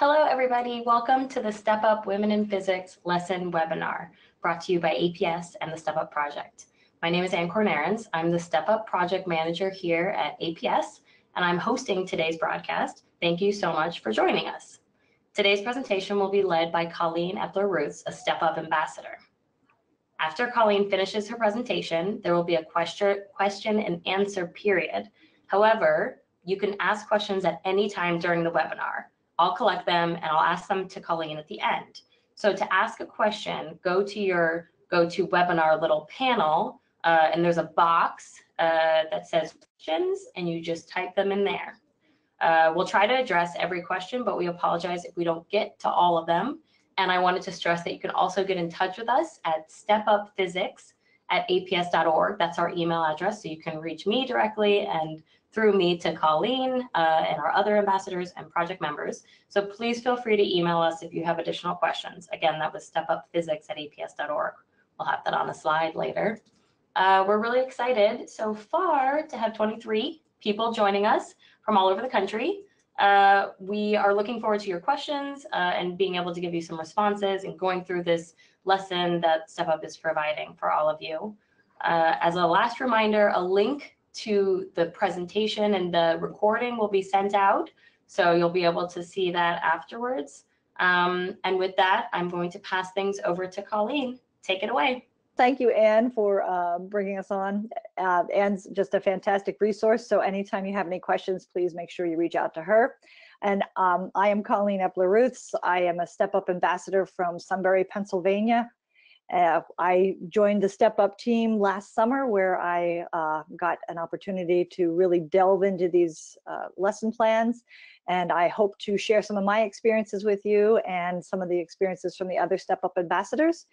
Hello, everybody. Welcome to the Step Up Women in Physics lesson webinar brought to you by APS and the Step Up Project. My name is Ann Cornarens. I'm the Step Up Project Manager here at APS, and I'm hosting today's broadcast. Thank you so much for joining us. Today's presentation will be led by Colleen Epler-Ruths, a Step Up ambassador. After Colleen finishes her presentation, there will be a question and answer period. However, you can ask questions at any time during the webinar. I'll collect them and I'll ask them to Colleen at the end. So to ask a question, go to your GoToWebinar little panel, and there's a box that says questions, and you just type them in there. We'll try to address every question, but we apologize if we don't get to all of them. And I wanted to stress that you can also get in touch with us at stepupphysics@aps.org. That's our email address, so you can reach me directly and through me to Colleen and our other ambassadors and project members. So please feel free to email us if you have additional questions. Again, that was stepupphysics@aps.org. We'll have that on a slide later. We're really excited so far to have 23 people joining us from all over the country. We are looking forward to your questions and being able to give you some responses and going through this lesson that Step Up is providing for all of you. As a last reminder, a link to the presentation and the recording will be sent out, so you'll be able to see that afterwards. And with that, I'm going to pass things over to Colleen. Take it away. Thank you, Ann, for bringing us on. Ann's just a fantastic resource, so anytime you have any questions, please make sure you reach out to her. And I am Colleen Epler-Ruths. I am a Step Up ambassador from Sunbury, Pennsylvania. I joined the Step Up team last summer, where I got an opportunity to really delve into these lesson plans. And I hope to share some of my experiences with you and some of the experiences from the other Step Up ambassadors.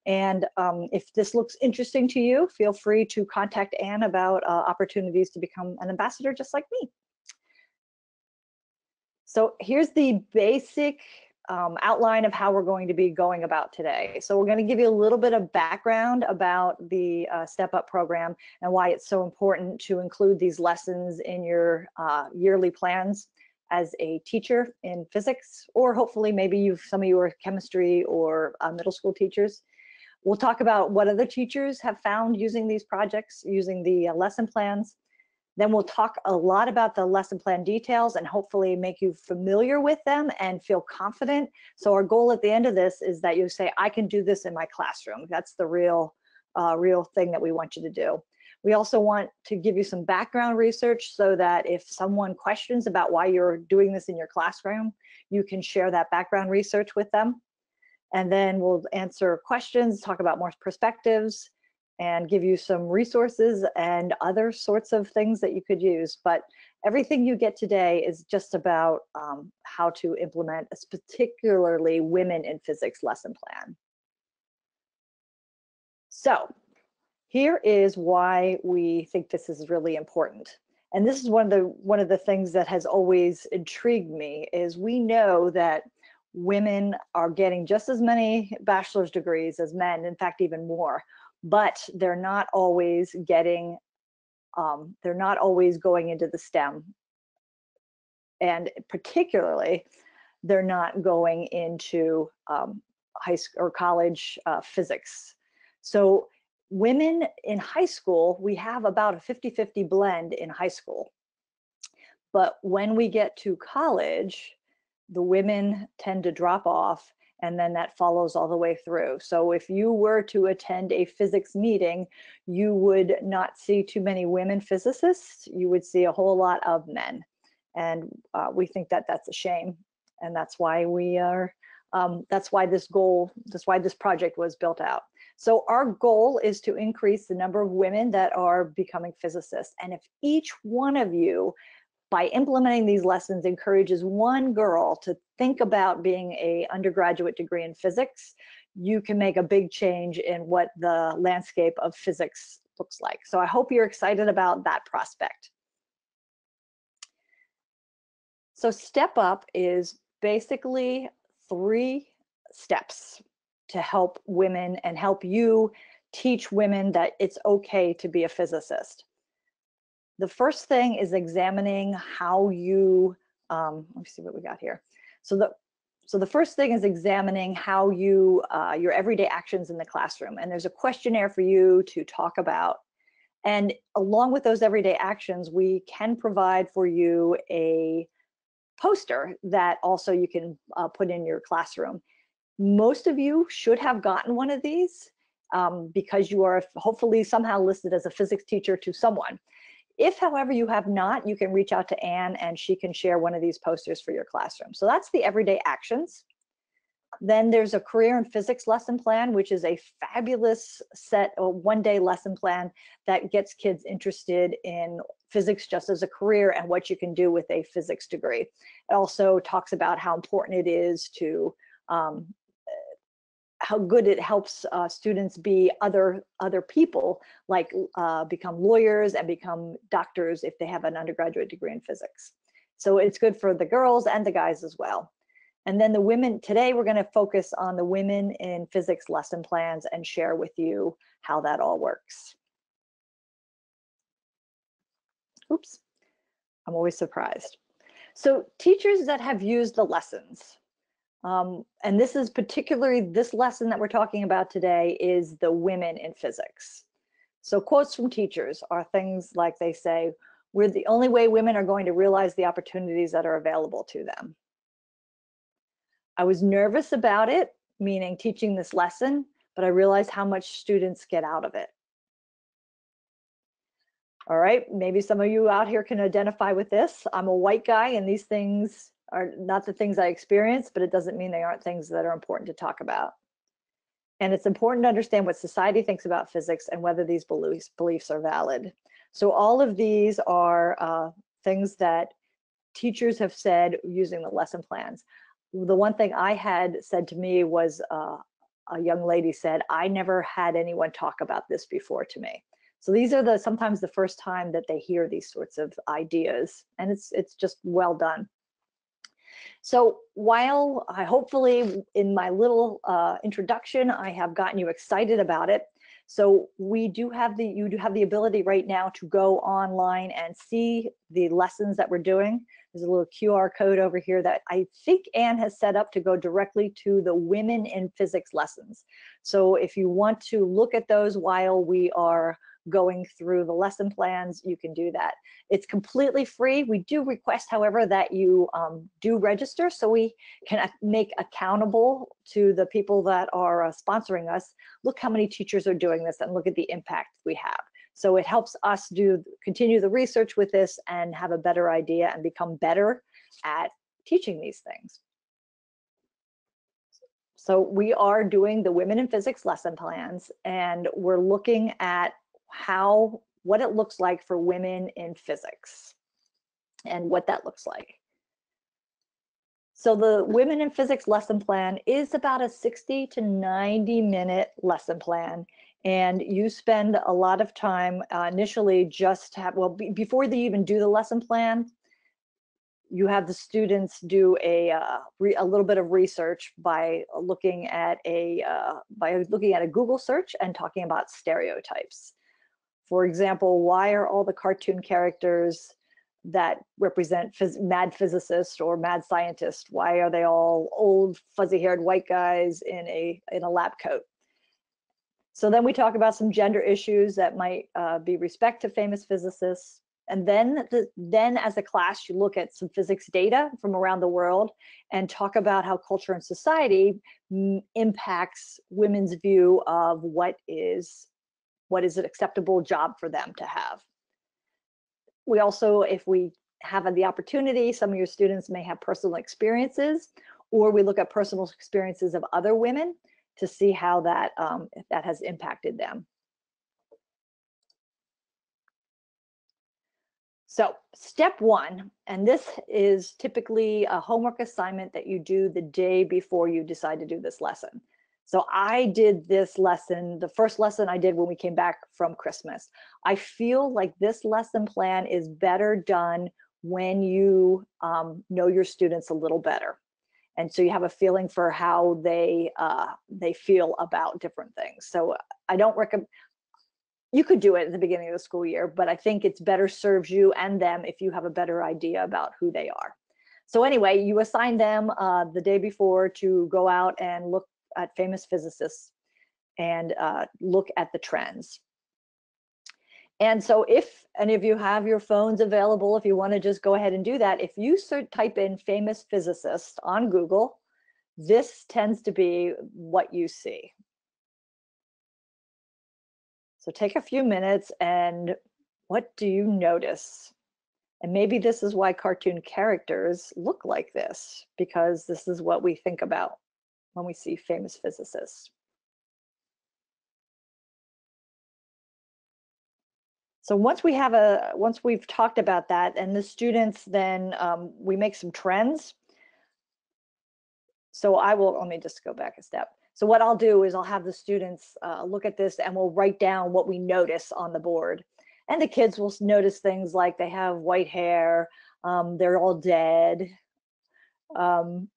And if this looks interesting to you, feel free to contact Ann about opportunities to become an ambassador just like me. So here's the basic outline of how we're going to be going about today. So we're going to give you a little bit of background about the Step Up program and why it's so important to include these lessons in your yearly plans as a teacher in physics, or hopefully maybe some of you are chemistry or middle school teachers. We'll talk about what other teachers have found using these projects, using the lesson plans. Then we'll talk a lot about the lesson plan details and hopefully make you familiar with them and feel confident. So our goal at the end of this is that you say, I can do this in my classroom. That's the real thing that we want you to do. We also want to give you some background research so that if someone questions about why you're doing this in your classroom, you can share that background research with them. And then we'll answer questions, talk about more perspectives, and give you some resources and other sorts of things that you could use. But everything you get today is just about how to implement a particularly women in physics lesson plan. So here is why we think this is really important. And this is one of the things that has always intrigued me is we know that women are getting just as many bachelor's degrees as men, in fact, even more. But they're not always getting, they're not always going into the STEM. And particularly, they're not going into high school or college physics. So women in high school, we have about a 50-50 blend in high school. But when we get to college, the women tend to drop off, and then that follows all the way through. So if you were to attend a physics meeting, you would not see too many women physicists. You would see a whole lot of men. And we think that that's a shame. And that's why we are, that's why this project was built out. So our goal is to increase the number of women that are becoming physicists. And if each one of you, by implementing these lessons, encourages one girl to think about being an undergraduate degree in physics, you can make a big change in what the landscape of physics looks like. So I hope you're excited about that prospect. So Step Up is basically 3 steps to help women and help you teach women that it's okay to be a physicist. The first thing is examining how you, let me see what we got here. So So the first thing is examining how you, your everyday actions in the classroom. And there's a questionnaire for you to talk about. And along with those everyday actions, we can provide for you a poster that also you can put in your classroom. Most of you should have gotten one of these because you are hopefully somehow listed as a physics teacher to someone. If, however, you have not, you can reach out to Anne and she can share one of these posters for your classroom. So that's the everyday actions. Then there's a career in physics lesson plan, which is a fabulous set, a one-day lesson plan that gets kids interested in physics just as a career and what you can do with a physics degree. It also talks about how important it is to how good it helps students be other people, like become lawyers and become doctors if they have an undergraduate degree in physics. So it's good for the girls and the guys as well. And then the women, today we're going to focus on the women in physics lesson plans and share with you how that all works. Oops, I'm always surprised. So teachers that have used the lessons, and this is particularly, this lesson that we're talking about today is the women in physics. So quotes from teachers are things like they say, "We're the only way women are going to realize the opportunities that are available to them." "I was nervous about it," meaning teaching this lesson, "but I realized how much students get out of it." All right, maybe some of you out here can identify with this. I'm a white guy and these things are not the things I experience, but it doesn't mean they aren't things that are important to talk about. And it's important to understand what society thinks about physics and whether these beliefs are valid. So all of these are things that teachers have said using the lesson plans. The one thing I had said to me was a young lady said, "I never had anyone talk about this before to me." So these are sometimes the first time that they hear these sorts of ideas, and it's just well done. So while I hopefully in my little introduction, I have gotten you excited about it. So you do have the ability right now to go online and see the lessons that we're doing. There's a little QR code over here that I think Anne has set up to go directly to the women in physics lessons. So if you want to look at those while we are going through the lesson plans, you can do that. It's completely free. We do request, however, that you do register so we can make accountable to the people that are sponsoring us. Look how many teachers are doing this and look at the impact we have. So it helps us continue the research with this and have a better idea and become better at teaching these things. So we are doing the Women in Physics lesson plans, and we're looking at what it looks like for women in physics and what that looks like. So the Women in Physics lesson plan is about a 60 to 90 minute lesson plan. And you spend a lot of time initially before they even do the lesson plan, you have the students do a little bit of research by looking at a Google search and talking about stereotypes. For example, why are all the cartoon characters that represent mad physicists or mad scientists, why are they all old fuzzy-haired white guys in a lab coat? So then we talk about some gender issues that might be respect to famous physicists. And then as a class, you look at some physics data from around the world and talk about how culture and society impacts women's view of what is an acceptable job for them to have. We also, if we have the opportunity, some of your students may have personal experiences, or we look at personal experiences of other women to see how that has impacted them. So step one, and this is typically a homework assignment that you do the day before you decide to do this lesson. So I did this lesson, the first lesson I did when we came back from Christmas. I feel like this lesson plan is better done when you know your students a little better. And so you have a feeling for how they feel about different things. So I don't recommend, you could do it at the beginning of the school year, but I think it's better serves you and them if you have a better idea about who they are. So anyway, you assign them the day before to go out and look at famous physicists and look at the trends. And so if any of you have your phones available, if you want to just go ahead and do that, if you type in famous physicist on Google, this tends to be what you see. So take a few minutes, and what do you notice? And maybe this is why cartoon characters look like this, because this is what we think about when we see famous physicists. So once we've talked about that, and the students, then we make some trends. So let me just go back a step. So what I'll do is I'll have the students look at this, and we'll write down what we notice on the board. And the kids will notice things like they have white hair, they're all dead, you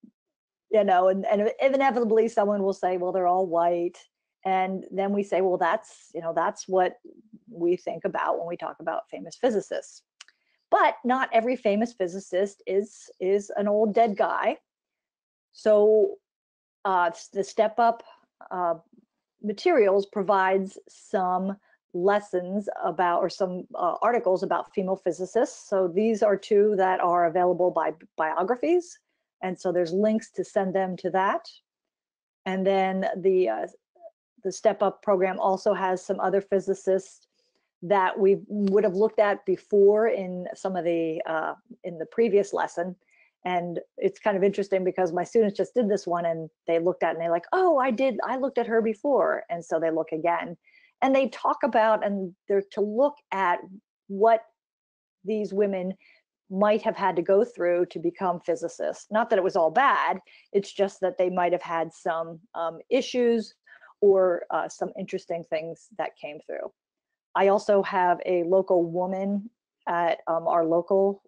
know, and inevitably someone will say, well, they're all white. And then we say, well, that's what we think about when we talk about famous physicists. But not every famous physicist is an old dead guy. So the Step Up materials provides some lessons about, or some articles about female physicists. So these are two that are available by biographies. And so there's links to send them to that. And then the Step Up program also has some other physicists that we would have looked at before in some of the in the previous lesson. And it's kind of interesting because my students just did this one, and they looked at it and they're like, oh, I looked at her before. And so they look again, and they talk about, and they're to look at what these women might have had to go through to become physicists. Not that it was all bad, it's just that they might have had some issues or some interesting things that came through. I also have a local woman at our local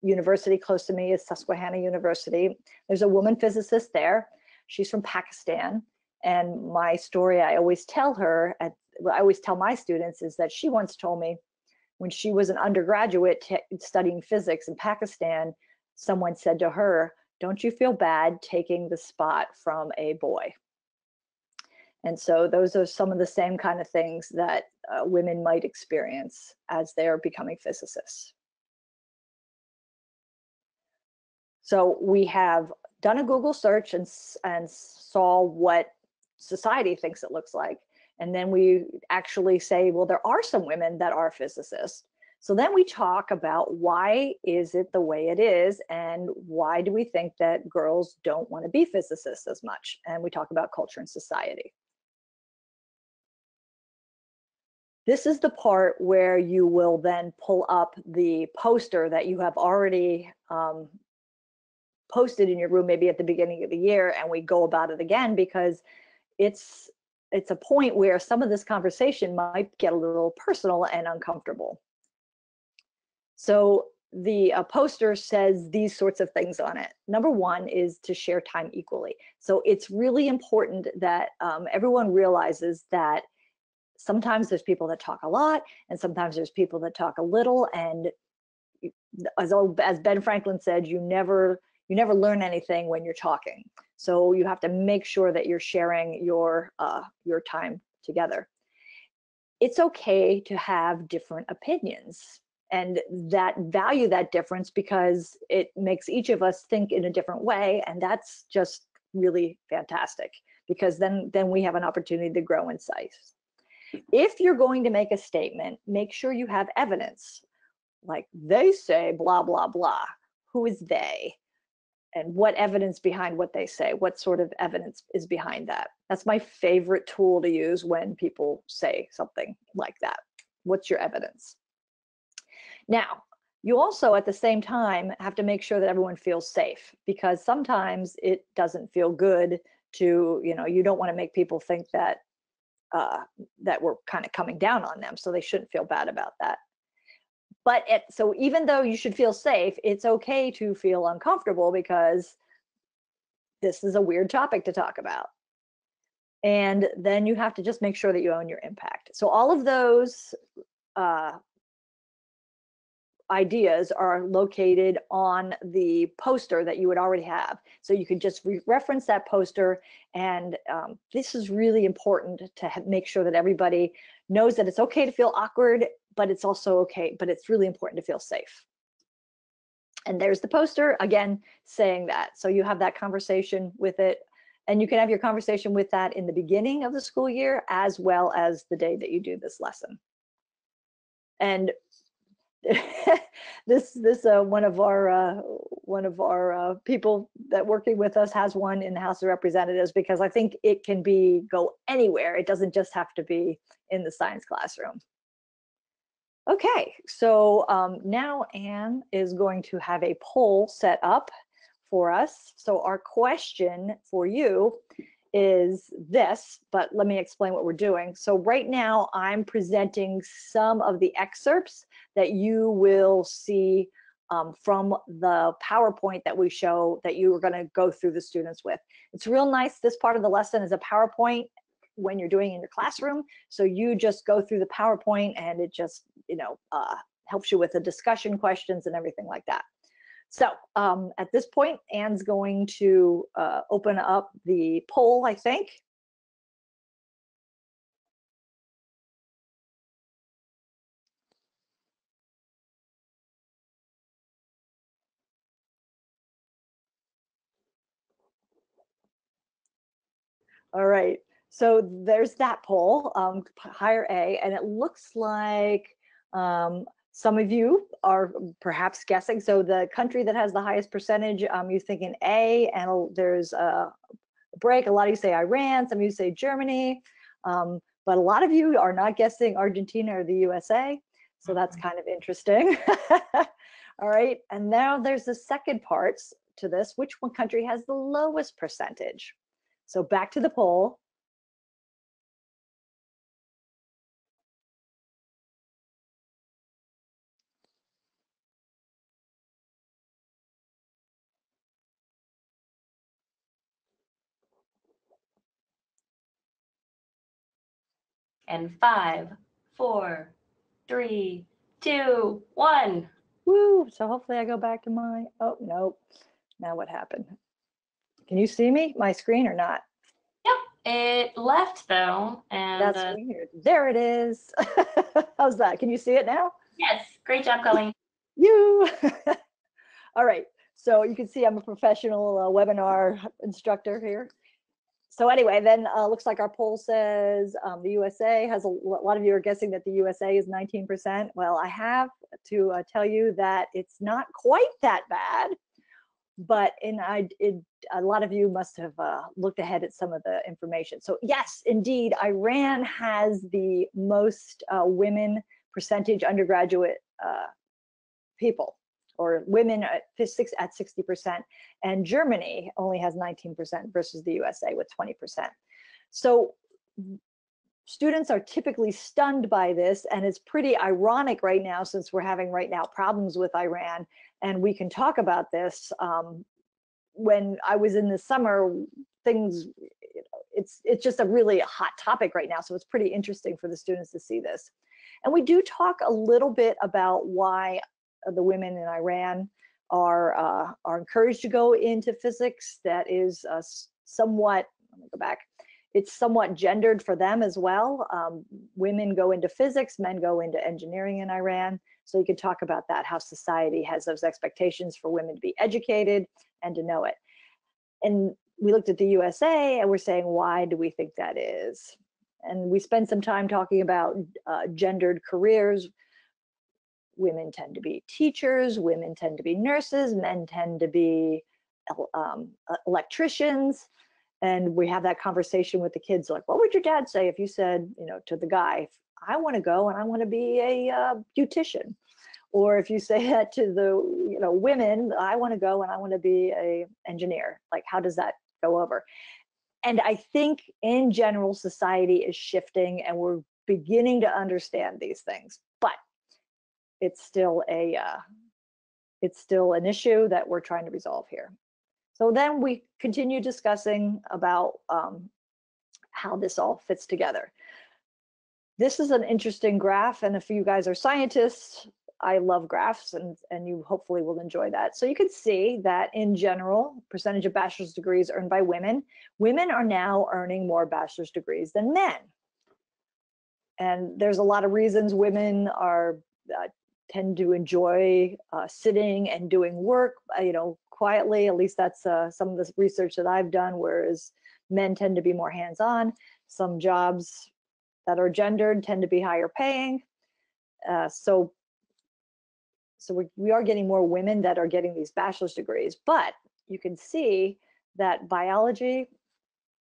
university close to me is Susquehanna University. There's a woman physicist there. She's from Pakistan. And my story, I always tell my students is that she once told me when she was an undergraduate studying physics in Pakistan, someone said to her, don't you feel bad taking the spot from a boy? And so those are some of the same kind of things that women might experience as they're becoming physicists. So we have done a Google search and saw what society thinks it looks like. And then we actually say, well, there are some women that are physicists. So then we talk about why is it the way it is, and why do we think that girls don't want to be physicists as much? And we talk about culture and society. This is the part where you will then pull up the poster that you have already posted in your room, maybe at the beginning of the year, and we go about it again, because it's a point where some of this conversation might get a little personal and uncomfortable. So the poster says these sorts of things on it. Number one is to share time equally. So it's really important that everyone realizes that sometimes there's people that talk a lot, and sometimes there's people that talk a little. And as Ben Franklin said, you never learn anything when you're talking. So you have to make sure that you're sharing your time together. It's okay to have different opinions, and that value that difference, because it makes each of us think in a different way, and that's just really fantastic, because then we have an opportunity to grow in size. If you're going to make a statement, make sure you have evidence. Like, they say blah, blah, blah. Who is they? And what evidence behind what they say? What sort of evidence is behind that? That's my favorite tool to use when people say something like that. What's your evidence? Now, you also at the same time have to make sure that everyone feels safe, because sometimes it doesn't feel good to, you don't want to make people think that that we're kind of coming down on them, so they shouldn't feel bad about that. But so even though you should feel safe, it's okay to feel uncomfortable, because this is a weird topic to talk about. And then you have to just make sure that you own your impact. So all of those ideas are located on the poster that you would already have. So you can just reference that poster, and this is really important to make sure that everybody knows that it's okay to feel awkward, but it's also okay, but it's really important to feel safe. And there's the poster, again, saying that. So you have that conversation with it, and you can have your conversation with that in the beginning of the school year as well as the day that you do this lesson. And this one of our people that working with us has one in the House of Representatives, because I think it can go anywhere. It doesn't just have to be in the science classroom. Okay, so now Anne is going to have a poll set up for us. So our question for you is this, but let me explain what we're doing. So right now I'm presenting some of the excerpts that you will see from the PowerPoint that we show that you are going to go through the students with. It's real nice. This part of the lesson is a PowerPoint when you're doing it in your classroom. So you just go through the PowerPoint and it just, helps you with the discussion questions and everything like that. So at this point, Anne's going to open up the poll, I think. All right, so there's that poll, higher A, and it looks like some of you are perhaps guessing. So the country that has the highest percentage, you're thinking A, and there's a break. A lot of you say Iran, some of you say Germany, but a lot of you are not guessing Argentina or the USA. So that's kind of interesting. All right, and now there's the second part to this. Which one country has the lowest percentage? So back to the poll. And 5, 4, 3, 2, 1. Woo, so hopefully I go back to my, oh, no. Now what happened? Can you see me, my screen, or not? Yep, it left though. And that's weird. There it is. How's that? Can you see it now? Yes, great job, Colleen. You. All right, so you can see I'm a professional webinar instructor here. So anyway, then looks like our poll says the USA has a lot of you are guessing that the USA is 19%. Well, I have to tell you that it's not quite that bad, but a lot of you must have looked ahead at some of the information. So yes, indeed, Iran has the most women percentage undergraduate people, or women at 60%, and Germany only has 19% versus the USA with 20%. So students are typically stunned by this, and it's pretty ironic right now, since we're having right now problems with Iran, and we can talk about this. When I was in the summer, things, it's just a really hot topic right now, so it's pretty interesting for the students to see this. And we do talk a little bit about why the women in Iran are encouraged to go into physics. That is somewhat, let me go back, it's somewhat gendered for them as well. Women go into physics, men go into engineering in Iran. So you could talk about that, how society has those expectations for women to be educated and to know it. And we looked at the USA and we're saying, why do we think that is? And we spent some time talking about gendered careers. Women tend to be teachers, women tend to be nurses, men tend to be electricians. And we have that conversation with the kids, like, what would your dad say if you said, to the guy, I want to go and I want to be a beautician? Or if you say that to the women, I want to go and I want to be a engineer. Like, how does that go over? And I think in general, society is shifting and we're beginning to understand these things, but it's still an issue that we're trying to resolve here. So then we continue discussing about how this all fits together. This is an interesting graph, and if you guys are scientists, I love graphs, and you hopefully will enjoy that. So you can see that in general, percentage of bachelor's degrees earned by women. Women are now earning more bachelor's degrees than men. And there's a lot of reasons women are tend to enjoy sitting and doing work, quietly. At least that's some of the research that I've done, whereas men tend to be more hands-on. Some jobs that are gendered tend to be higher paying. So we are getting more women that are getting these bachelor's degrees, but you can see that biology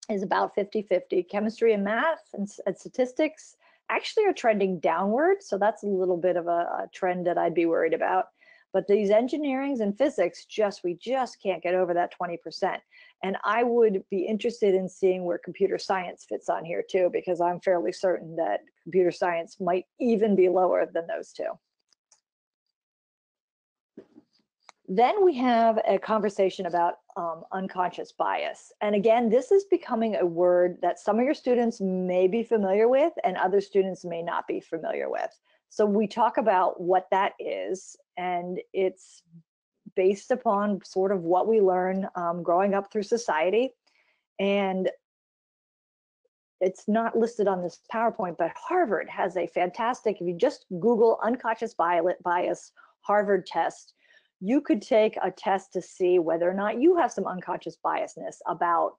is about 50-50. Chemistry and math and statistics actually are trending downward. So that's a little bit of a trend that I'd be worried about. But these engineerings and physics, we just can't get over that 20%. And I would be interested in seeing where computer science fits on here too, because I'm fairly certain that computer science might even be lower than those two. Then we have a conversation about unconscious bias. And again, this is becoming a word that some of your students may be familiar with and other students may not be familiar with. So we talk about what that is, and it's based upon sort of what we learn growing up through society. And it's not listed on this PowerPoint, but Harvard has a fantastic, if you just Google unconscious bias Harvard test, you could take a test to see whether or not you have some unconscious biasness about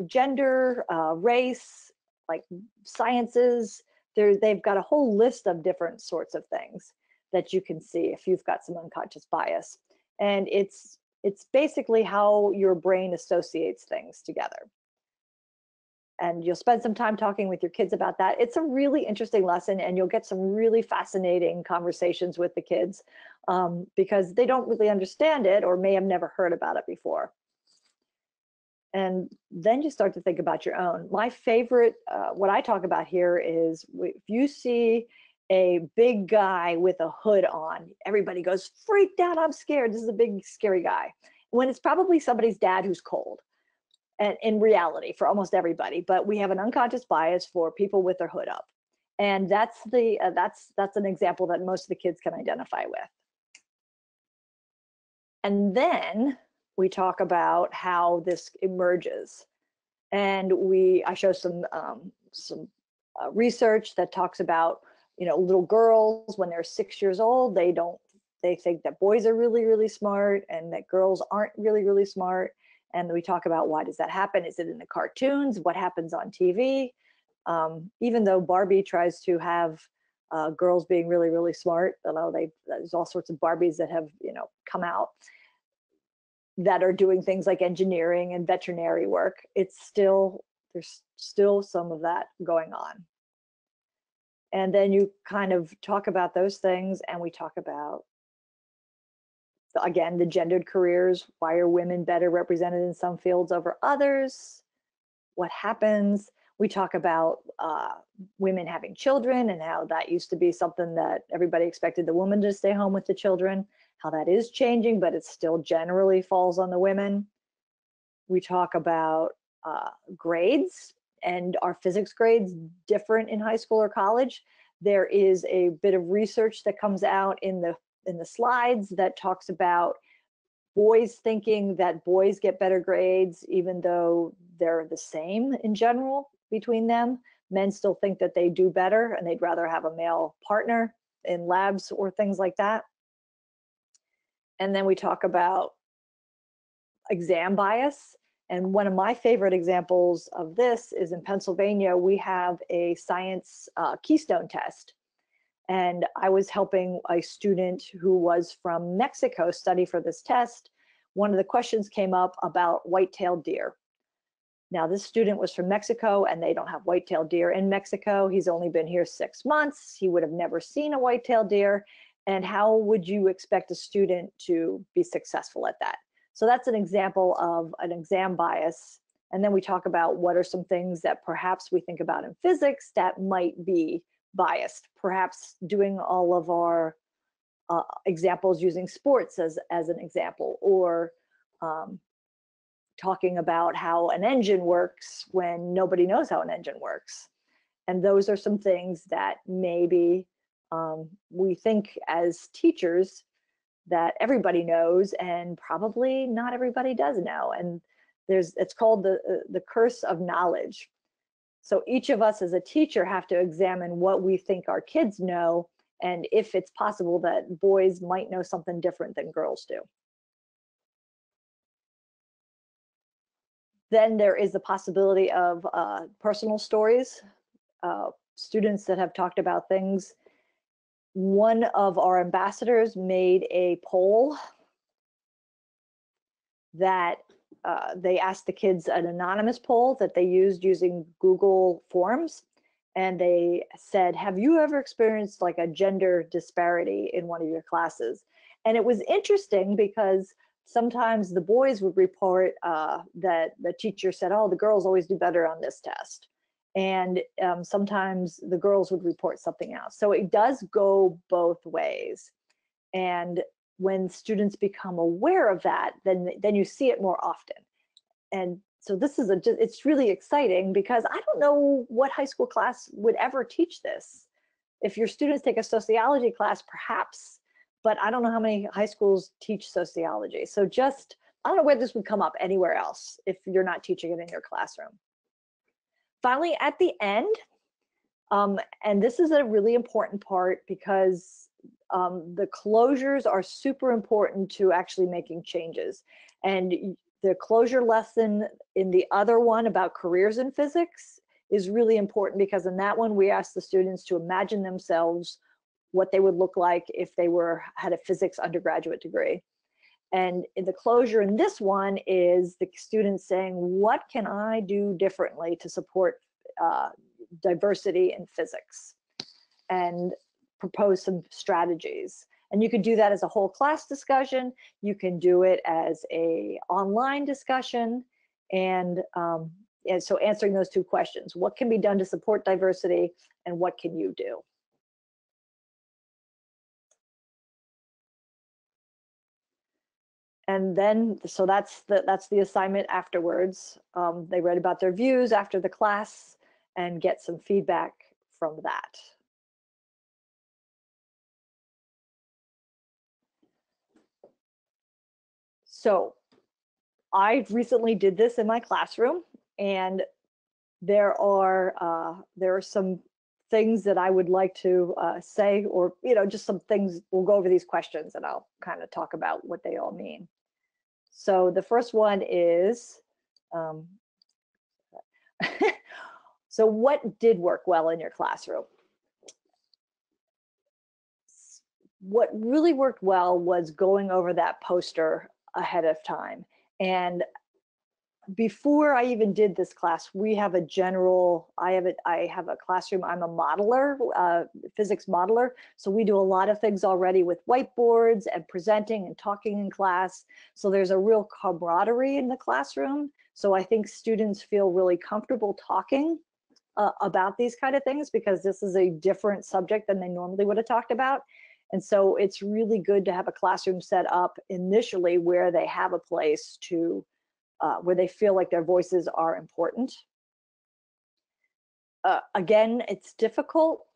gender, race, like sciences. They've got a whole list of different sorts of things that you can see if you've got some unconscious bias. And it's basically how your brain associates things together. And you'll spend some time talking with your kids about that. It's a really interesting lesson, and you'll get some really fascinating conversations with the kids because they don't really understand it or may have never heard about it before. And then you start to think about your own. My favorite, what I talk about here is if you see a big guy with a hood on, everybody goes, freaked out, I'm scared. This is a big, scary guy. When it's probably somebody's dad who's cold. And in reality, for almost everybody, but we have an unconscious bias for people with their hood up, and that's an example that most of the kids can identify with. And then we talk about how this emerges, and I show some research that talks about little girls when they're 6 years old, they think that boys are really, really smart and that girls aren't really, really smart. And we talk about why does that happen? Is it in the cartoons? What happens on TV? Even though Barbie tries to have girls being really, really smart, although there's all sorts of Barbies that have come out that are doing things like engineering and veterinary work. There's still some of that going on. And then you kind of talk about those things, and we talk about, again, the gendered careers. Why are women better represented in some fields over others? What happens? We talk about women having children and how that used to be something that everybody expected the woman to stay home with the children, how that is changing, but it still generally falls on the women. We talk about grades, and are physics grades different in high school or college? There is a bit of research that comes out in the slides that talks about boys thinking that boys get better grades, even though they're the same in general between them. Men still think that they do better and they'd rather have a male partner in labs or things like that. And then we talk about exam bias. And one of my favorite examples of this is in Pennsylvania, we have a science keystone test. And I was helping a student who was from Mexico study for this test. One of the questions came up about white-tailed deer. Now, this student was from Mexico, and they don't have white-tailed deer in Mexico. He's only been here 6 months. He would have never seen a white-tailed deer. And how would you expect a student to be successful at that? So that's an example of an exam bias. And then we talk about what are some things that perhaps we think about in physics that might be biased, perhaps doing all of our examples using sports as an example, or talking about how an engine works when nobody knows how an engine works. And those are some things that maybe We think as teachers that everybody knows, and probably not everybody does know. And it's called the curse of knowledge. So each of us as a teacher have to examine what we think our kids know, and if it's possible that boys might know something different than girls do. Then there is the possibility of personal stories, students that have talked about things. One of our ambassadors made a poll that they asked the kids, an anonymous poll that they used using Google Forms. And they said, have you ever experienced like a gender disparity in one of your classes? And it was interesting because sometimes the boys would report that the teacher said, oh, the girls always do better on this test. And sometimes the girls would report something else. So it does go both ways. And when students become aware of that, then you see it more often. And so this is it's really exciting, because I don't know what high school class would ever teach this. If your students take a sociology class, perhaps, but I don't know how many high schools teach sociology. So I don't know where this would come up anywhere else if you're not teaching it in your classroom. Finally, at the end, and this is a really important part, because the closures are super important to actually making changes. And the closure lesson in the other one about careers in physics is really important, because in that one we ask the students to imagine themselves what they would look like if they had a physics undergraduate degree. And in the closure in this one is the students saying, what can I do differently to support diversity in physics, and propose some strategies. And you can do that as a whole class discussion. You can do it as a online discussion. And so answering those two questions, what can be done to support diversity, and what can you do? And then, so that's the assignment afterwards. They write about their views after the class and get some feedback from that. So I recently did this in my classroom, and there are some things that I would like to say, or just some things. We'll go over these questions and I'll kind of talk about what they all mean. So the first one is, so what did work well in your classroom? What really worked well was going over that poster ahead of time. And before I even did this class, we have a general, I have a classroom, I'm a modeler, physics modeler. So we do a lot of things already with whiteboards and presenting and talking in class. So there's a real camaraderie in the classroom. So I think students feel really comfortable talking about these kind of things, because this is a different subject than they normally would have talked about. And so it's really good to have a classroom set up initially where they have a place to where they feel like their voices are important. Again, it's difficult.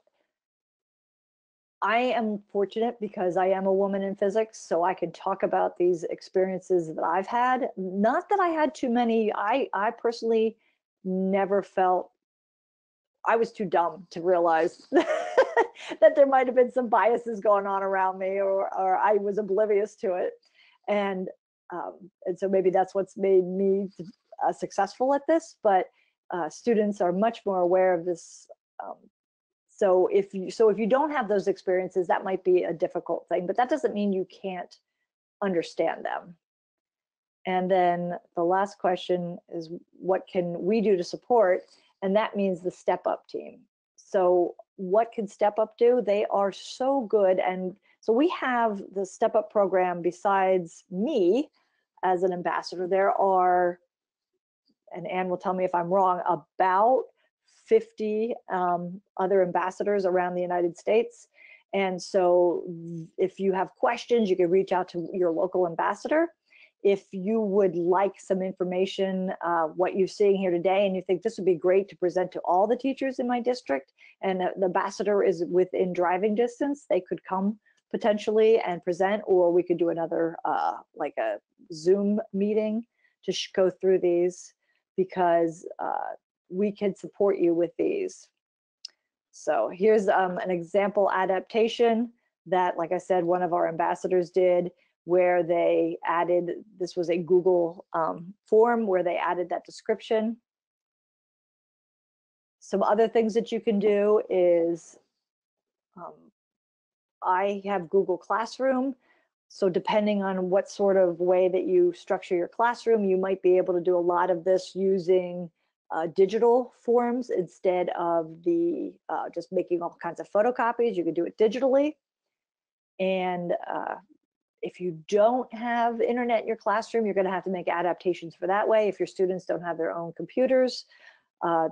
I am fortunate because I am a woman in physics, so I can talk about these experiences that I've had. Not that I had too many. I personally never felt, I was too dumb to realize that there might have been some biases going on around me, or I was oblivious to it. And so maybe that's what's made me successful at this, but students are much more aware of this. So if you don't have those experiences, that might be a difficult thing, but that doesn't mean you can't understand them. And then the last question is, what can we do to support? And that means the Step Up team. So what can Step Up do? They are so good. And so we have the Step Up program. Besides me as an ambassador, there are, and Anne will tell me if I'm wrong, about 50 other ambassadors around the United States. And so if you have questions, you can reach out to your local ambassador. If you would like some information, what you're seeing here today, and you think this would be great to present to all the teachers in my district, and the ambassador is within driving distance, they could come potentially and present, or we could do another like a Zoom meeting to go through these, because we can support you with these. So here's an example adaptation that, like I said, one of our ambassadors did, where they added, this was a Google form where they added that description. Some other things that you can do is, I have Google Classroom. So depending on what sort of way that you structure your classroom, you might be able to do a lot of this using digital forms instead of the just making all kinds of photocopies. You can do it digitally. And if you don't have internet in your classroom, you're going to have to make adaptations for that way. If your students don't have their own computers,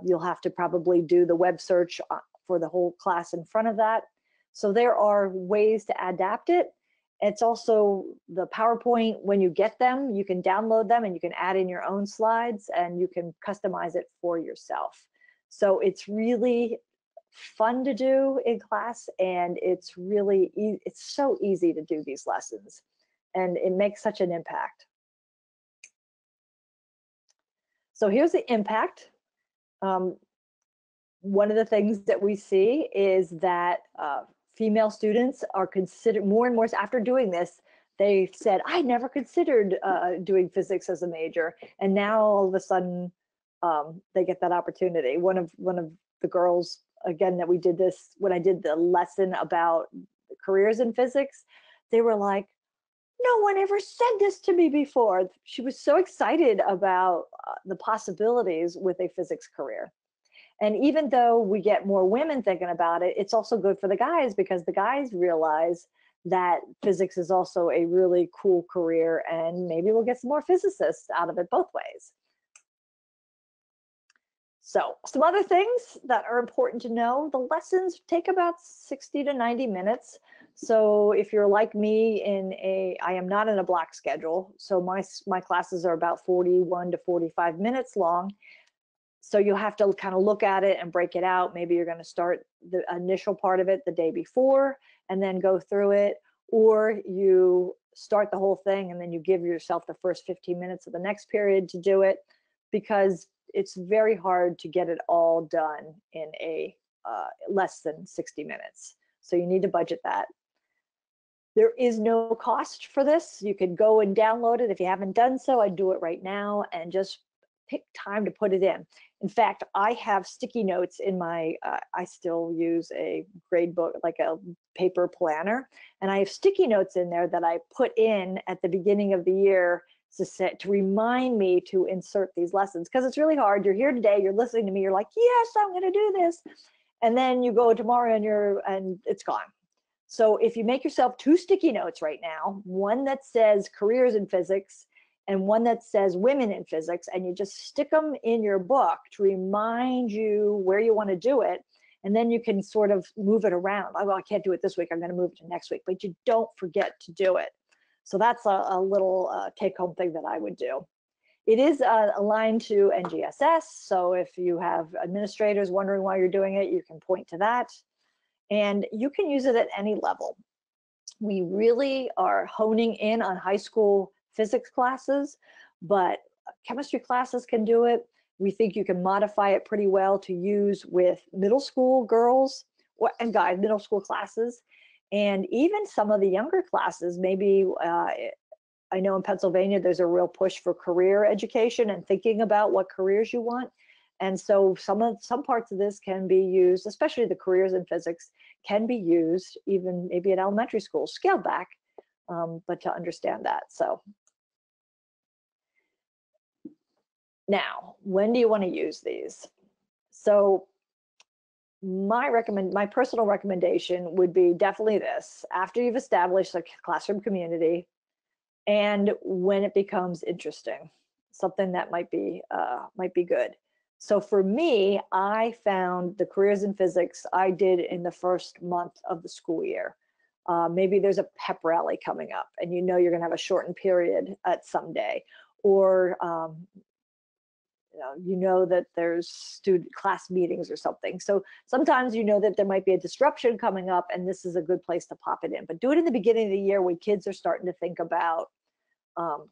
you'll have to probably do the web search for the whole class in front of that. So there are ways to adapt it. It's also the PowerPoint, when you get them, you can download them and you can add in your own slides and you can customize it for yourself. So it's really fun to do in class, and it's really, it's so easy to do these lessons, and it makes such an impact. So here's the impact. One of the things that we see is that female students are considered more and more, after doing this, they said, I never considered doing physics as a major. And now all of a sudden they get that opportunity. One of the girls, again, that we did this, when I did the lesson about careers in physics, they were like, no one ever said this to me before. She was so excited about the possibilities with a physics career. And even though we get more women thinking about it, it's also good for the guys, because the guys realize that physics is also a really cool career, and maybe we'll get some more physicists out of it both ways. So some other things that are important to know: the lessons take about 60 to 90 minutes. So if you're like me, I am not in a block schedule. So my classes are about 41 to 45 minutes long. So you'll have to kind of look at it and break it out. Maybe you're going to start the initial part of it the day before and then go through it, or you start the whole thing and then you give yourself the first 15 minutes of the next period to do it, because it's very hard to get it all done in a less than 60 minutes. So you need to budget that. There is no cost for this. You can go and download it. If you haven't done so, I'd do it right now and just pick time to put it in. In fact, I have sticky notes in my, I still use a grade book, like a paper planner, and I have sticky notes in there that I put in at the beginning of the year to remind me to insert these lessons, because it's really hard. You're here today, you're listening to me, you're like, yes, I'm going to do this. And then you go tomorrow and it's gone. So if you make yourself 2 sticky notes right now, one that says careers in physics and one that says women in physics, and you just stick them in your book to remind you where you want to do it, and then you can sort of move it around. Oh, well, I can't do it this week, I'm going to move it to next week, but you don't forget to do it. So that's a little take-home thing that I would do. It is aligned to NGSS, so if you have administrators wondering why you're doing it, you can point to that. And you can use it at any level. We really are honing in on high school physics classes, but chemistry classes can do it. We think you can modify it pretty well to use with middle school girls and guys, middle school classes, and even some of the younger classes. Maybe I know in Pennsylvania there's a real push for career education and thinking about what careers you want. And so some parts of this can be used, especially the careers in physics, can be used even maybe at elementary school, scaled back, but to understand that. So now, when do you want to use these? So my personal recommendation would be definitely this: after you've established a classroom community, and when it becomes interesting, something that might be good. So for me, I found the careers in physics I did in the first month of the school year. Maybe there's a pep rally coming up and you know you're going to have a shortened period at some day, or you know that there's student class meetings or something. So sometimes you know that there might be a disruption coming up, and this is a good place to pop it in. But do it in the beginning of the year when kids are starting to think about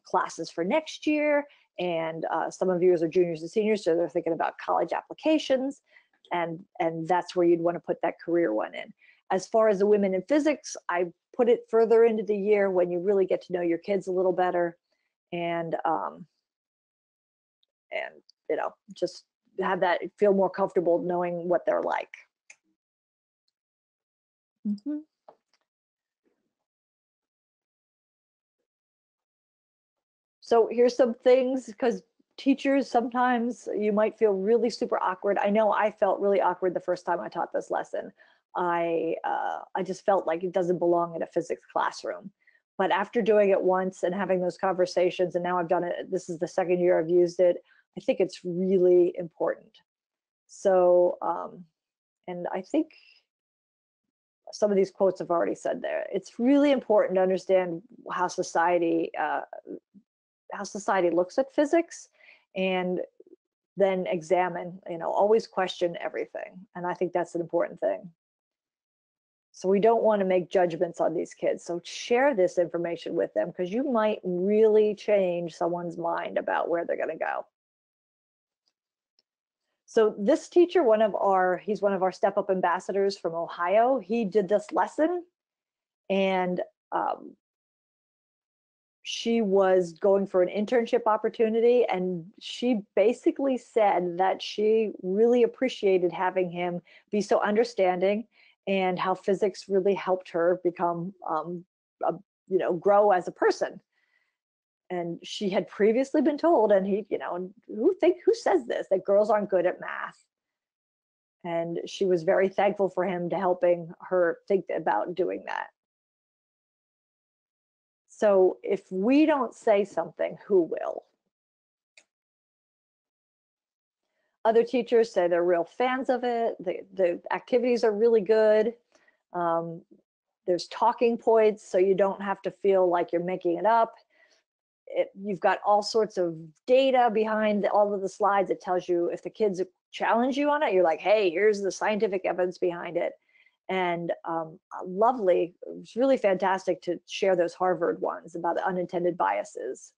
classes for next year, and some of you are juniors and seniors, so they're thinking about college applications, and that's where you'd want to put that career one in. As far as the women in physics, I put it further into the year when you really get to know your kids a little better, and just have that feel more comfortable knowing what they're like. Mm-hmm. So here's some things, because teachers, sometimes you might feel really super awkward. I know I felt really awkward the first time I taught this lesson. I just felt like it doesn't belong in a physics classroom. But after doing it once and having those conversations, and now I've done it, this is the second year I've used it, I think it's really important. So, and I think some of these quotes I've already said there. It's really important to understand how society looks at physics, and then examine, always question everything. And I think that's an important thing. So we don't want to make judgments on these kids. So share this information with them, because you might really change someone's mind about where they're going to go. So this teacher, he's one of our Step Up ambassadors from Ohio. He did this lesson, and she was going for an internship opportunity, and she basically said that she really appreciated having him be so understanding, and how physics really helped her become, grow as a person. And she had previously been told, and who says this, that girls aren't good at math? And she was very thankful for him to helping her think about doing that. So if we don't say something, who will? Other teachers say they're real fans of it. The activities are really good. There's talking points, so you don't have to feel like you're making it up. You've got all sorts of data behind all of the slides. It tells you if the kids challenge you on it, you're like, hey, here's the scientific evidence behind it. And lovely, it was really fantastic to share those Harvard ones about the unintended biases.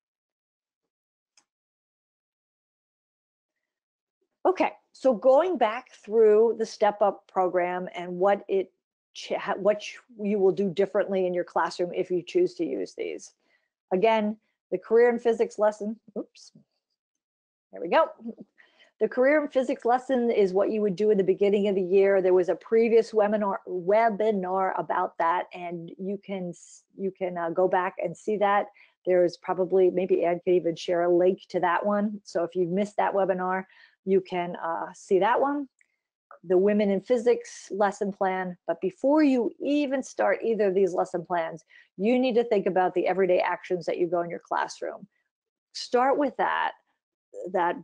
Okay, so going back through the Step Up program and what you will do differently in your classroom if you choose to use these. Again, the career in physics lesson, oops, there we go. The career in physics lesson is what you would do in the beginning of the year. There was a previous webinar about that, and you can go back and see that. There's probably, maybe Ann could even share a link to that one. So if you've missed that webinar, you can see that one. The Women in Physics lesson plan. But before you even start either of these lesson plans, you need to think about the everyday actions that you go in your classroom. Start with that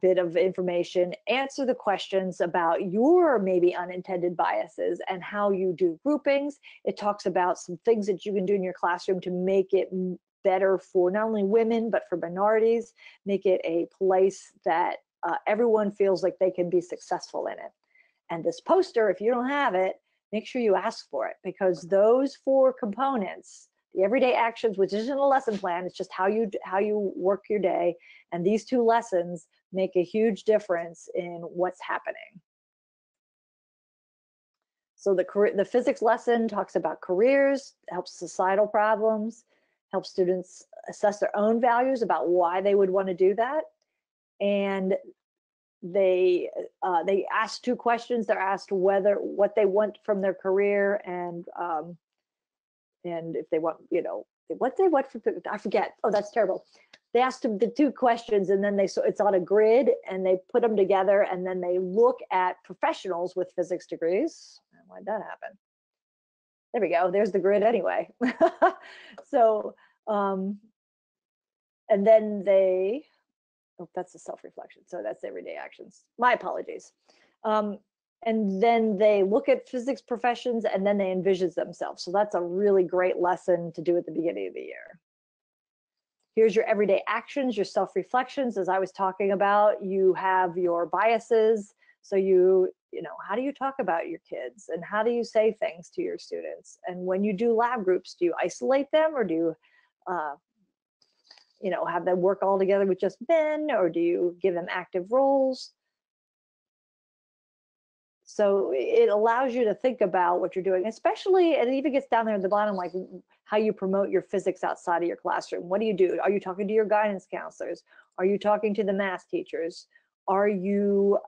bit of information. Answer the questions about your maybe unintended biases and how you do groupings. It talks about some things that you can do in your classroom to make it better for not only women, but for minorities. Make it a place that everyone feels like they can be successful in it. And this poster, if you don't have it, make sure you ask for it, because those 4 components, the everyday actions, which isn't a lesson plan, it's just how you work your day, and these 2 lessons make a huge difference in what's happening. So the physics lesson talks about careers, helps societal problems, helps students assess their own values about why they would want to do that. And they ask 2 questions. They're asked what they want from their career, and if they want, what they want from, I forget. Oh, that's terrible. They asked them the 2 questions, and then it's on a grid, and they put them together, and then they look at professionals with physics degrees. Why'd that happen? There we go. There's the grid anyway. So, and then oh, that's a self-reflection. So that's everyday actions. My apologies. And and then they look at physics professions, and then they envision themselves. So that's a really great lesson to do at the beginning of the year. Here's your everyday actions, your self-reflections. As I was talking about, you have your biases. So you know, how do you talk about your kids, and how do you say things to your students? And when you do lab groups, do you isolate them, or do you, you know, have them work all together with just men, or do you give them active roles? So it allows you to think about what you're doing, especially, and it even gets down there at the bottom, like how you promote your physics outside of your classroom. What do you do? Are you talking to your guidance counselors? Are you talking to the math teachers? Are you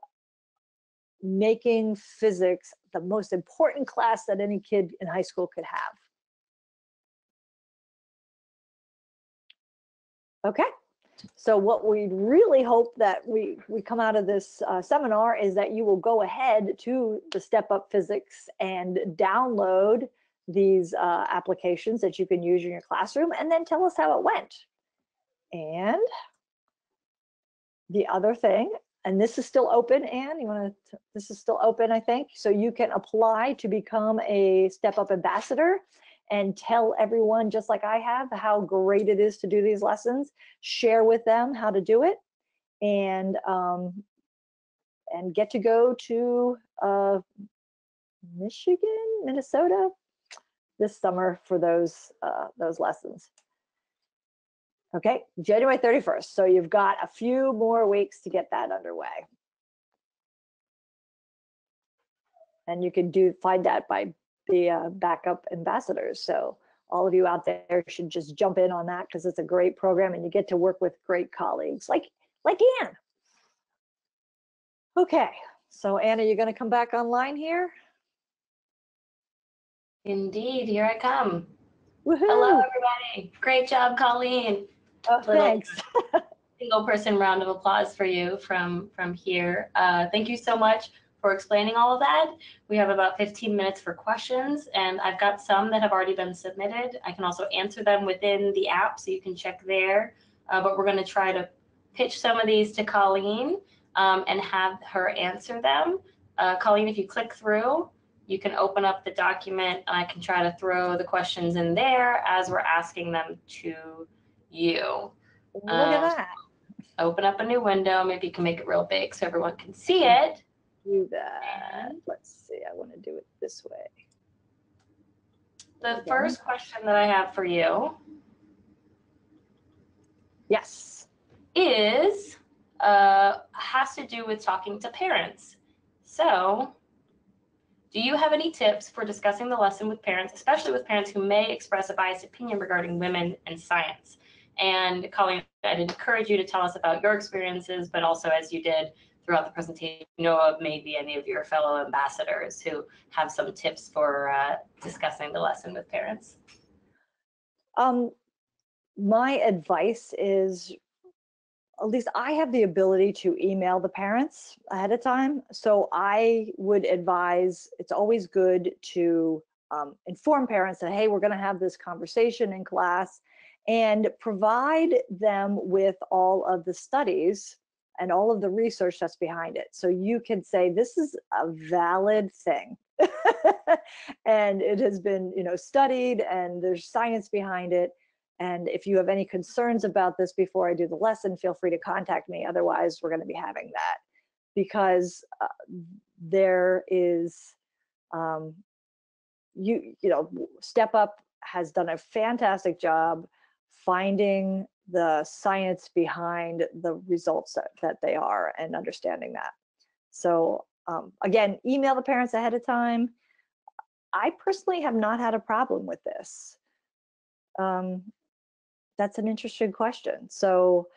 making physics the most important class that any kid in high school could have? Okay. So what we really hope that we come out of this seminar is that you will go ahead to the Step Up Physics and download these applications that you can use in your classroom, and then tell us how it went. And the other thing, and this is still open, Anne, you want to, this is still open, I think. So you can apply to become a Step Up ambassador and tell everyone, just like I have, how great it is to do these lessons. Share with them how to do it, and get to go to Michigan, Minnesota this summer for those lessons. Okay, January 31st. So you've got a few more weeks to get that underway. And you can find that by the backup ambassadors. So all of you out there should just jump in on that, because it's a great program and you get to work with great colleagues like Anne. Okay, so Anne, are you going to come back online here? Indeed, here I come. Woohoo! Hello, everybody. Great job, Colleen. Oh, thanks. Single person round of applause for you from here. Thank you so much for explaining all of that. We have about 15 minutes for questions, and I've got some that have already been submitted. I can also answer them within the app, so you can check there. But we're going to try to pitch some of these to Colleen and have her answer them. Colleen, if you click through, you can open up the document. I can try to throw the questions in there as we're asking them to you. Look at that. Open up a new window. Maybe you can make it real big so everyone can see it. Do that. Let's see. I want to do it this way. The first question that I have for you, yes, is has to do with talking to parents. So, do you have any tips for discussing the lesson with parents, especially with parents who may express a biased opinion regarding women and science? And Colleen, I'd encourage you to tell us about your experiences, but also, as you did throughout the presentation, know of maybe any of your fellow ambassadors who have some tips for discussing the lesson with parents. My advice is, at least I have the ability to email the parents ahead of time. So I would advise, it's always good to inform parents that, hey, we're going to have this conversation in class, and provide them with all of the studies and all of the research that's behind it. So you can say, this is a valid thing. And it has been, you know, studied, and there's science behind it. And if you have any concerns about this before I do the lesson, feel free to contact me. Otherwise, we're going to be having that, because there is, you know, Step Up has done a fantastic job finding the science behind the results that they are, and understanding that. So again, email the parents ahead of time. I personally have not had a problem with this. That's an interesting question. So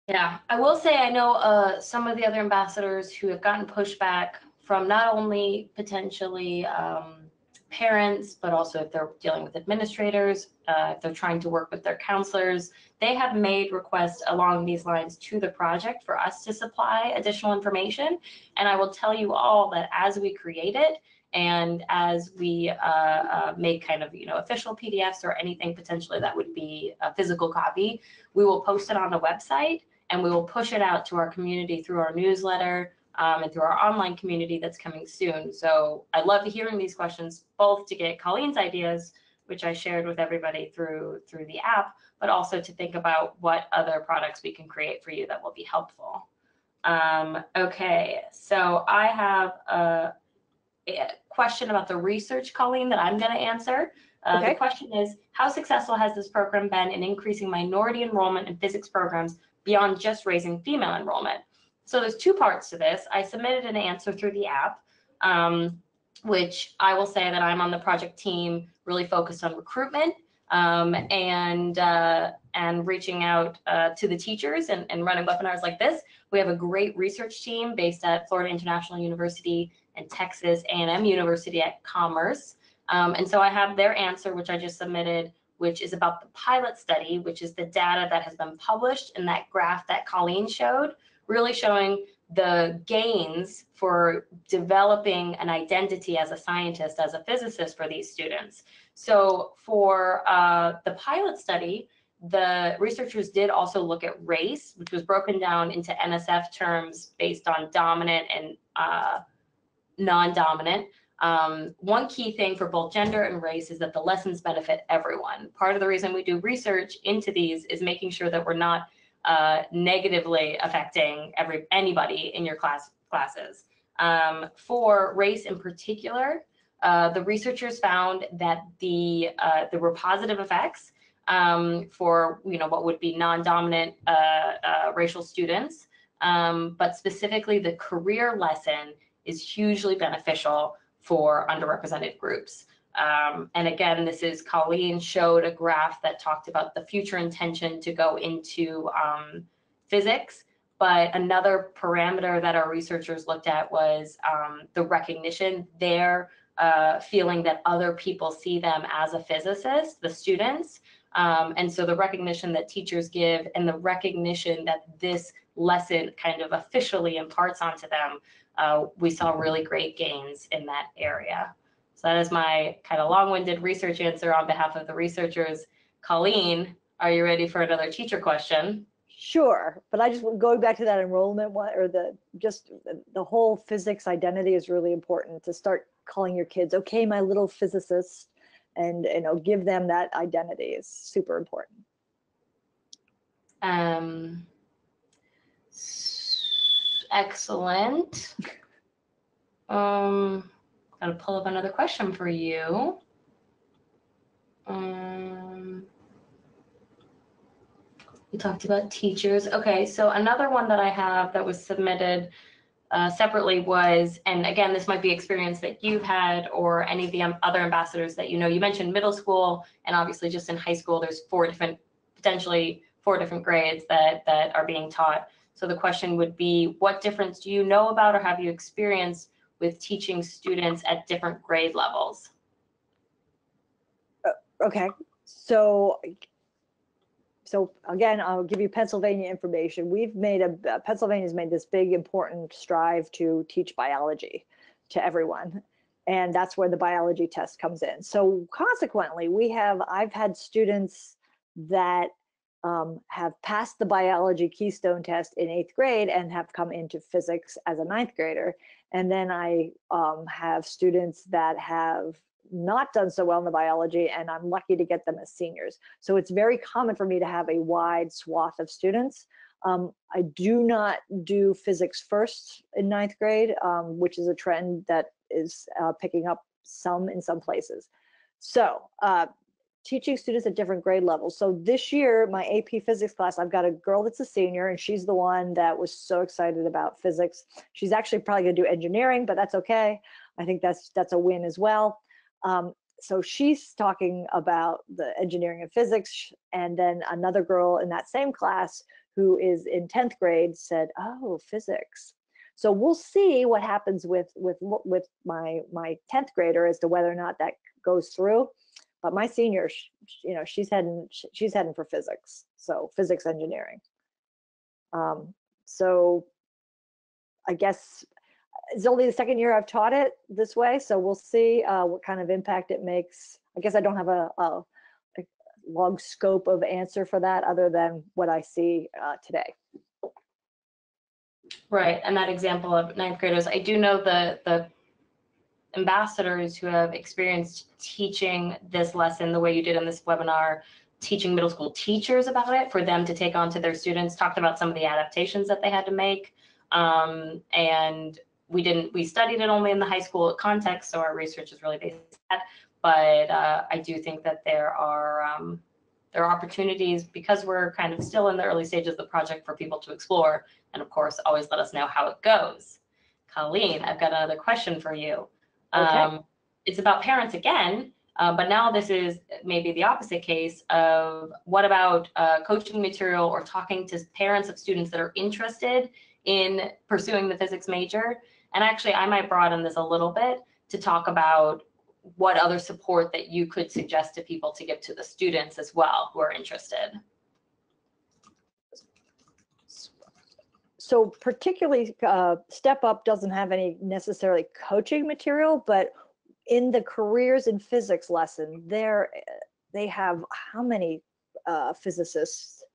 yeah, I will say I know some of the other ambassadors who have gotten pushback from not only potentially parents, but also if they're dealing with administrators, if they're trying to work with their counselors. They have made requests along these lines to the project for us to supply additional information. And I will tell you all that as we create it, and as we make kind of, you know, official PDFs or anything potentially that would be a physical copy, we will post it on the website, and we will push it out to our community through our newsletter, and through our online community that's coming soon. So I love hearing these questions, both to get Colleen's ideas, which I shared with everybody through the app, but also to think about what other products we can create for you that will be helpful. Okay, so I have a question about the research, Colleen, that I'm going to answer. Okay. The question is, how successful has this program been in increasing minority enrollment in physics programs beyond just raising female enrollment? So there's two parts to this. I submitted an answer through the app, which I will say that I'm on the project team really focused on recruitment and reaching out to the teachers and running webinars like this. We have a great research team based at Florida International University and Texas A&M University at Commerce. And so I have their answer, which I just submitted, which is about the pilot study, which is the data that has been published in that graph that Colleen showed, really showing the gains for developing an identity as a scientist, as a physicist for these students. So for the pilot study, the researchers did also look at race, which was broken down into NSF terms based on dominant and non-dominant. One key thing for both gender and race is that the lessons benefit everyone. Part of the reason we do research into these is making sure that we're not negatively affecting anybody in your classes. For race in particular, the researchers found that there were positive effects for what would be non-dominant racial students, but specifically the career lesson is hugely beneficial for underrepresented groups. And again, this is Colleen showed a graph that talked about the future intention to go into physics, but another parameter that our researchers looked at was the recognition. They're feeling that other people see them as a physicist, the students, and so the recognition that teachers give and the recognition that this lesson kind of officially imparts onto them, we saw really great gains in that area. So that is my kind of long-winded research answer on behalf of the researchers. Colleen, are you ready for another teacher question? Sure, but I just going back to that enrollment one, or the whole physics identity is really important, to start calling your kids, okay, my little physicist, and give them that identity is super important. Excellent. I'm gonna pull up another question for you. We talked about teachers. Okay, so another one that I have that was submitted separately was, and again, this might be experience that you've had or any of the other ambassadors that you know. You mentioned middle school, and obviously just in high school, there's potentially four different grades that are being taught. So the question would be, what difference do you know about or have you experienced with teaching students at different grade levels? Okay, so again, I'll give you Pennsylvania information. Pennsylvania's made this big, important strive to teach biology to everyone. And that's where the biology test comes in. So consequently, I've had students that have passed the biology keystone test in 8th grade and have come into physics as a 9th grader. And then I have students that have not done so well in the biology, and I'm lucky to get them as seniors. So it's very common for me to have a wide swath of students. I do not do physics first in 9th grade, which is a trend that is picking up in some places. So teaching students at different grade levels. So this year, my AP physics class, I've got a girl that's a senior, and she's the one that was so excited about physics. She's actually probably gonna do engineering, but that's okay. I think that's a win as well. So she's talking about the engineering and physics, and then another girl in that same class who is in 10th grade said, oh, physics. So we'll see what happens with my 10th grader as to whether or not that goes through. But my senior, she's heading for physics, so physics engineering. So I guess it's only the second year I've taught it this way, so we'll see what kind of impact it makes. I guess I don't have a long scope of answer for that other than what I see today. Right, and that example of ninth graders, I do know the ambassadors who have experienced teaching this lesson the way you did in this webinar, teaching middle school teachers about it for them to take on to their students, talked about some of the adaptations that they had to make. And we studied it only in the high school context, so our research is really based on that. But I do think that there are opportunities, because we're kind of still in the early stages of the project, for people to explore. And of course, always let us know how it goes. Colleen, I've got another question for you. Okay. It's about parents again, but now this is maybe the opposite case of what about coaching material or talking to parents of students that are interested in pursuing the physics major. And actually, I might broaden this a little bit to talk about what other support that you could suggest to people to give to the students as well who are interested. So particularly Step Up doesn't have any necessarily coaching material, but in the careers in physics lesson, they have how many physicists?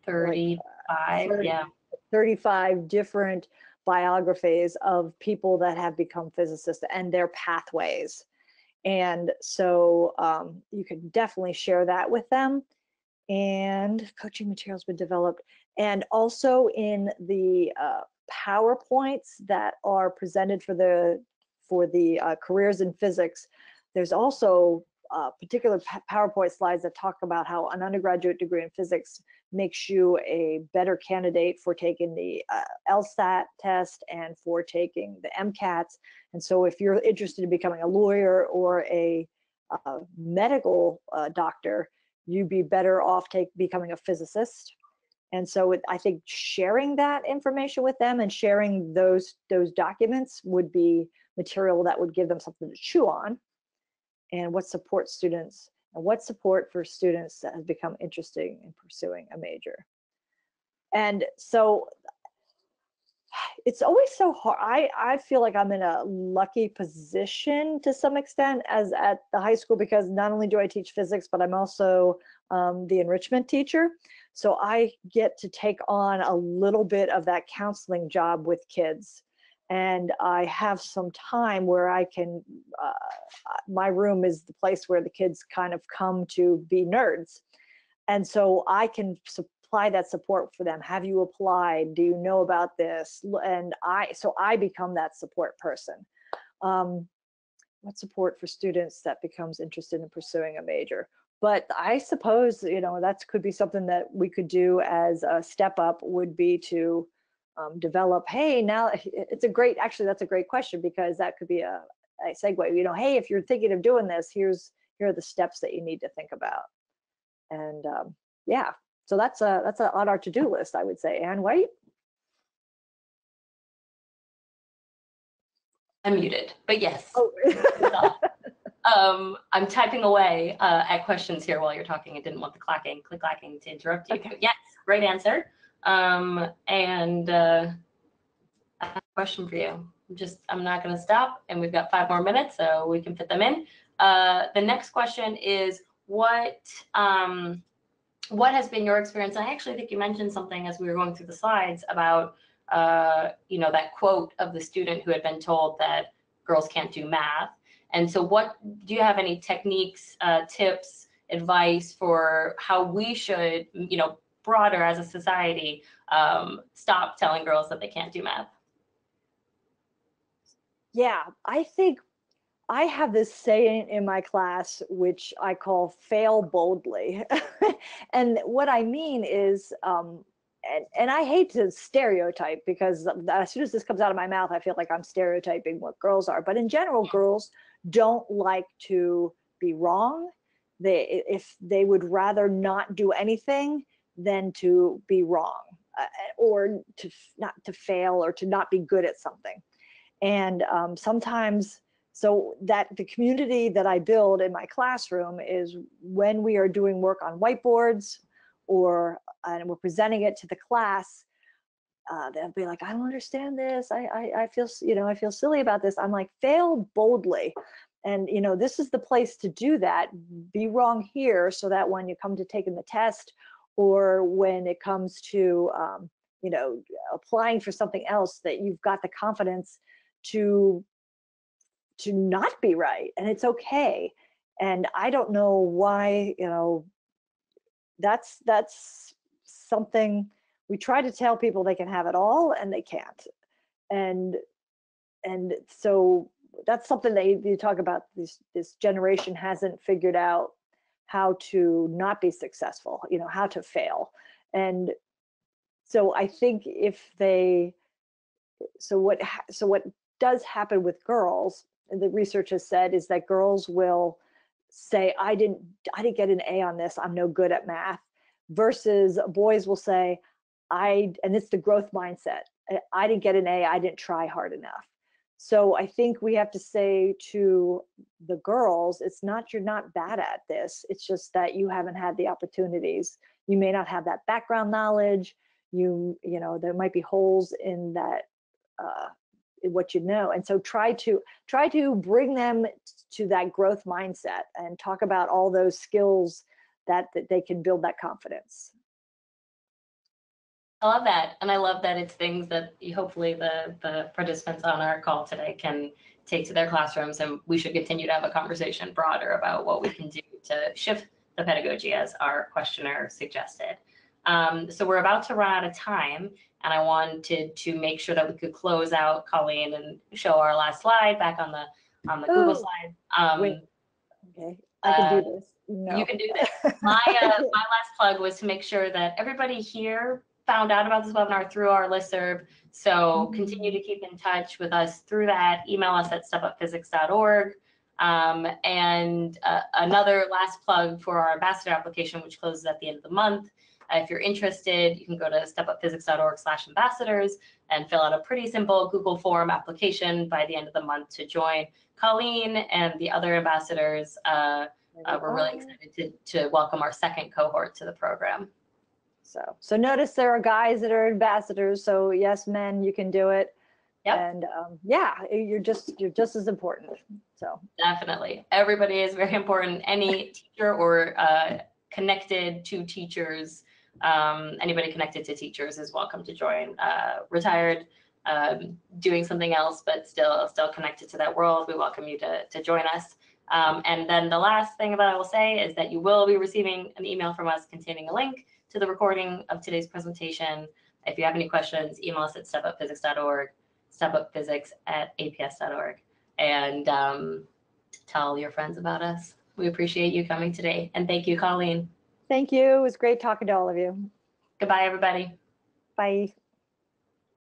35, like, 30, yeah. 35 different biographies of people that have become physicists and their pathways. And so you can definitely share that with them. And coaching materials been developed. And also in the PowerPoints that are presented for the careers in physics, there's also particular PowerPoint slides that talk about how an undergraduate degree in physics makes you a better candidate for taking the LSAT test and for taking the MCATs. And so if you're interested in becoming a lawyer or a medical doctor, you'd be better off becoming a physicist. And so I think sharing that information with them and sharing those documents would be material that would give them something to chew on. And what support students and what support for students that has become interested in pursuing a major. And so it's always so hard. I feel like I'm in a lucky position to some extent as at the high school, because not only do I teach physics, but I'm also the enrichment teacher. So I get to take on a little bit of that counseling job with kids. And I have some time where I can, my room is the place where the kids kind of come to be nerds. And so I can supply that support for them. Have you applied? Do you know about this? And so I become that support person. What support for students that becomes interested in pursuing a major? But I suppose, that could be something that we could do as a step up, would be to develop, hey, now it's that's a great question, because that could be a segue, hey, if you're thinking of doing this, here are the steps that you need to think about. And yeah, so that's on our to-do list, I would say. Anne, wait. I'm muted, but yes. Oh. I'm typing away at questions here while you're talking. I didn't want the click clacking to interrupt you. Okay. But yes, great answer. And I have a question for you. I'm not going to stop, and we've got 5 more minutes, so we can fit them in. The next question is, what has been your experience? And I actually think you mentioned something as we were going through the slides about, that quote of the student who had been told that girls can't do math. And so do you have any techniques, tips, advice for how we should, broader as a society, stop telling girls that they can't do math? Yeah, I think I have this saying in my class, which I call fail boldly. And what I mean is, and I hate to stereotype, because as soon as this comes out of my mouth, I feel like I'm stereotyping what girls are. But in general, girls don't like to be wrong. If they would rather not do anything than to be wrong, or not to fail, or to not be good at something. And sometimes, so that the community that I build in my classroom is when we are doing work on whiteboards, and we're presenting it to the class, they'll be like, I don't understand this. I feel, I feel silly about this. I'm like, fail boldly. And, this is the place to do that. Be wrong here, so that when you come to taking the test, or when it comes to you know, applying for something else, that you've got the confidence to not be right, and it's okay. And I don't know why, you know, that's something we try to tell people they can have it all, and they can't. And so that's something that you talk about. This generation hasn't figured out how to not be successful, you know, how to fail. And so I think if they, so what does happen with girls, and the research has said, is that girls will say, I didn't get an A on this, I'm no good at math, versus boys will say, and it's the growth mindset, I didn't get an A, I didn't try hard enough. So I think we have to say to the girls, it's not you're not bad at this, it's just that you haven't had the opportunities. You may not have that background knowledge. You know, there might be holes in that, in what you know. And so try to bring them to that growth mindset and talk about all those skills that they can build that confidence. I love that. And I love that it's things that hopefully the participants on our call today can take to their classrooms, and we should continue to have a conversation broader about what we can do to shift the pedagogy as our questionnaire suggested. So we're about to run out of time, and I wanted to make sure that we could close out, Colleen, and show our last slide back on the Google slide. Wait, okay, I can do this. No. You can do this. My last plug was to make sure that everybody here found out about this webinar through our listserv. So continue to keep in touch with us through that. Email us at stepupphysics.org. And another last plug for our ambassador application, which closes at the end of the month. If you're interested, you can go to stepupphysics.org/ambassadors and fill out a pretty simple Google form application by the end of the month to join Colleen and the other ambassadors. We're really excited to welcome our second cohort to the program. So notice there are guys that are ambassadors. So yes, men, you can do it. Yep. And yeah, you're just as important. So definitely, everybody is very important. Any teacher or connected to teachers, anybody connected to teachers is welcome to join. Retired, doing something else, but still connected to that world, we welcome you to join us. And then the last thing that I will say is that you will be receiving an email from us containing a link to the recording of today's presentation. If you have any questions, email us at stepupphysics.org, stepupphysics@aps.org, and tell your friends about us. We appreciate you coming today. And thank you, Colleen. Thank you. It was great talking to all of you. Goodbye, everybody. Bye.